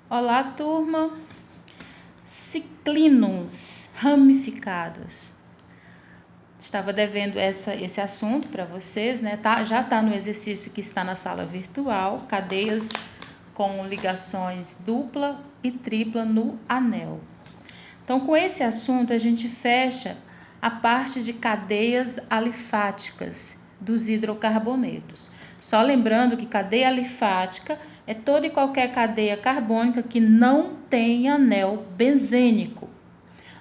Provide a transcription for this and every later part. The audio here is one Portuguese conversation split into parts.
Olá, turma. Ciclinos ramificados. Estava devendo esse assunto para vocês, né? Já está no exercício que está na sala virtual, cadeias com ligações dupla e tripla no anel. Então, com esse assunto, a gente fecha a parte de cadeias alifáticas dos hidrocarbonetos. Só lembrando que cadeia alifática é toda e qualquer cadeia carbônica que não tem anel benzênico.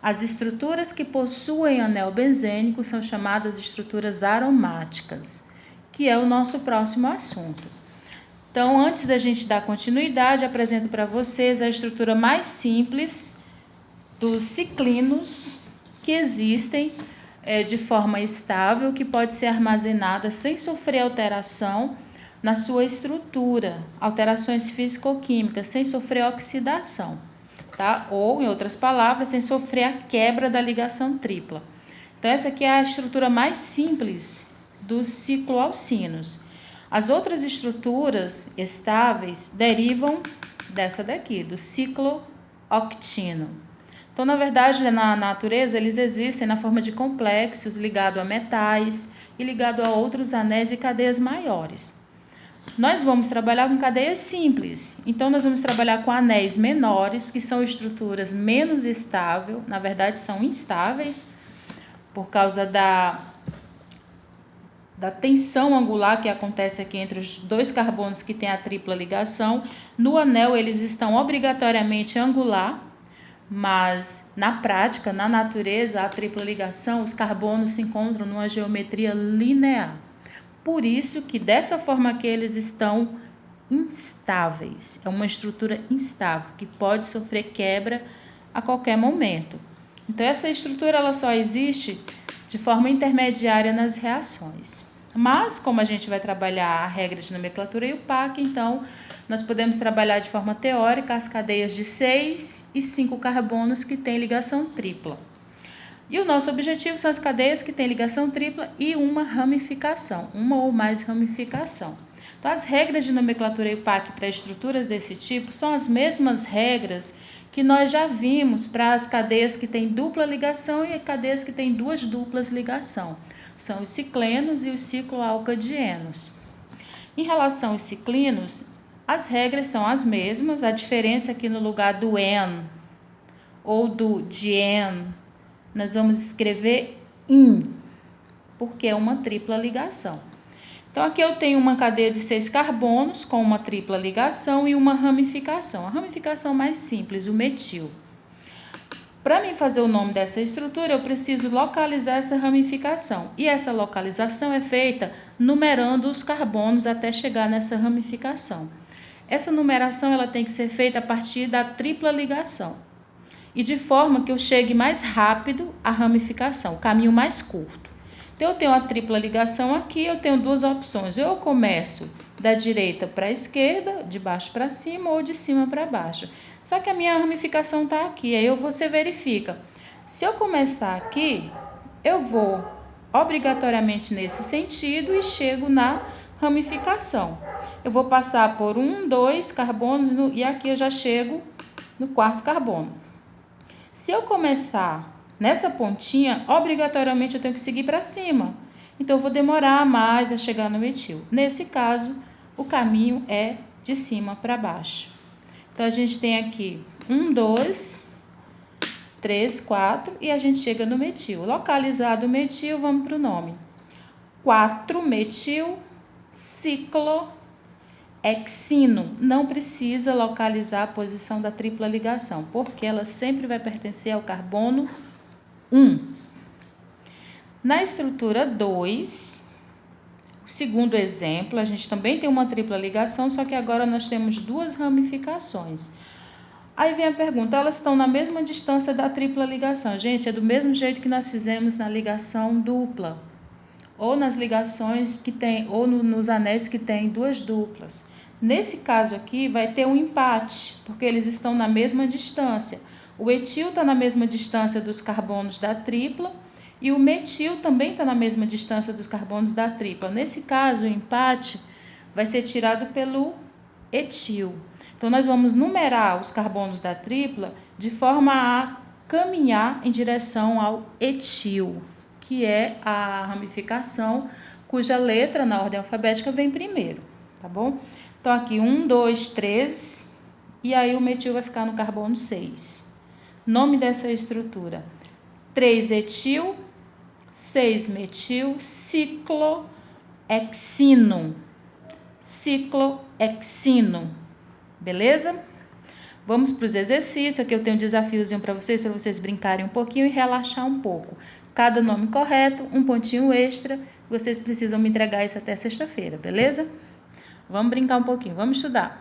As estruturas que possuem anel benzênico são chamadas estruturas aromáticas, que é o nosso próximo assunto. Então, antes da gente dar continuidade, apresento para vocês a estrutura mais simples dos ciclinos que existem de forma estável, que pode ser armazenada sem sofrer alteração na sua estrutura, alterações físico-químicas, sem sofrer oxidação, tá? Ou, em outras palavras, sem sofrer a quebra da ligação tripla. Então, essa aqui é a estrutura mais simples dos cicloalcinos. As outras estruturas estáveis derivam dessa daqui, do ciclooctino. Então, na verdade, na natureza, eles existem na forma de complexos ligados a metais e ligados a outros anéis e cadeias maiores. Nós vamos trabalhar com cadeias simples. Então, nós vamos trabalhar com anéis menores, que são estruturas menos estáveis, na verdade, são instáveis, por causa da tensão angular que acontece aqui entre os dois carbonos que têm a tripla ligação. No anel, eles estão obrigatoriamente angular, mas na prática, na natureza, a tripla ligação, os carbonos se encontram numa geometria linear. Por isso que dessa forma que eles estão instáveis. É uma estrutura instável que pode sofrer quebra a qualquer momento. Então essa estrutura ela só existe de forma intermediária nas reações. Mas como a gente vai trabalhar a regra de nomenclatura e o PAC, então nós podemos trabalhar de forma teórica as cadeias de 6 e 5 carbonos que têm ligação tripla. E o nosso objetivo são as cadeias que têm ligação tripla e uma ramificação, uma ou mais ramificação. Então, as regras de nomenclatura e PAC para estruturas desse tipo são as mesmas regras que nós já vimos para as cadeias que têm dupla ligação e cadeias que têm duas duplas ligação. São os ciclenos e os cicloalcadienos. Em relação aos ciclinos, as regras são as mesmas, a diferença aqui no lugar do "en" ou do "dien", nós vamos escrever "in", porque é uma tripla ligação. Então, aqui eu tenho uma cadeia de 6 carbonos com uma tripla ligação e uma ramificação. A ramificação mais simples, o metil. Para mim fazer o nome dessa estrutura, eu preciso localizar essa ramificação. E essa localização é feita numerando os carbonos até chegar nessa ramificação. Essa numeração ela tem que ser feita a partir da tripla ligação. E de forma que eu chegue mais rápido à ramificação, o caminho mais curto. Então, eu tenho a tripla ligação aqui, eu tenho duas opções. Eu começo da direita para a esquerda, de baixo para cima ou de cima para baixo. Só que a minha ramificação está aqui, aí você verifica. Se eu começar aqui, eu vou obrigatoriamente nesse sentido e chego na ramificação. Eu vou passar por 1, 2 carbonos e aqui eu já chego no quarto carbono. Se eu começar nessa pontinha, obrigatoriamente eu tenho que seguir para cima. Então, eu vou demorar mais a chegar no metil. Nesse caso, o caminho é de cima para baixo. Então, a gente tem aqui 1, 2, 3, 4 e a gente chega no metil. Localizado o metil, vamos para o nome. 4-metil ciclohexino. Não precisa localizar a posição da tripla ligação, porque ela sempre vai pertencer ao carbono 1. Na estrutura 2, o segundo exemplo, a gente também tem uma tripla ligação, só que agora nós temos duas ramificações. Aí vem a pergunta, elas estão na mesma distância da tripla ligação? Gente, é do mesmo jeito que nós fizemos na ligação dupla, ou nas ligações que tem, ou nos anéis que tem duas duplas. Nesse caso aqui vai ter um empate, porque eles estão na mesma distância. O etil está na mesma distância dos carbonos da tripla e o metil também está na mesma distância dos carbonos da tripla. Nesse caso, o empate vai ser tirado pelo etil. Então, nós vamos numerar os carbonos da tripla de forma a caminhar em direção ao etil, que é a ramificação cuja letra na ordem alfabética vem primeiro, tá bom? Então, aqui 1, 2, 3, e aí o metil vai ficar no carbono 6. Nome dessa estrutura: 3-etil, 6-metil, ciclohexino. Ciclohexino. Beleza? Vamos para os exercícios. Aqui eu tenho um desafiozinho para vocês brincarem um pouquinho e relaxar um pouco. Cada nome correto, um pontinho extra. Vocês precisam me entregar isso até sexta-feira, beleza? Vamos brincar um pouquinho, vamos estudar.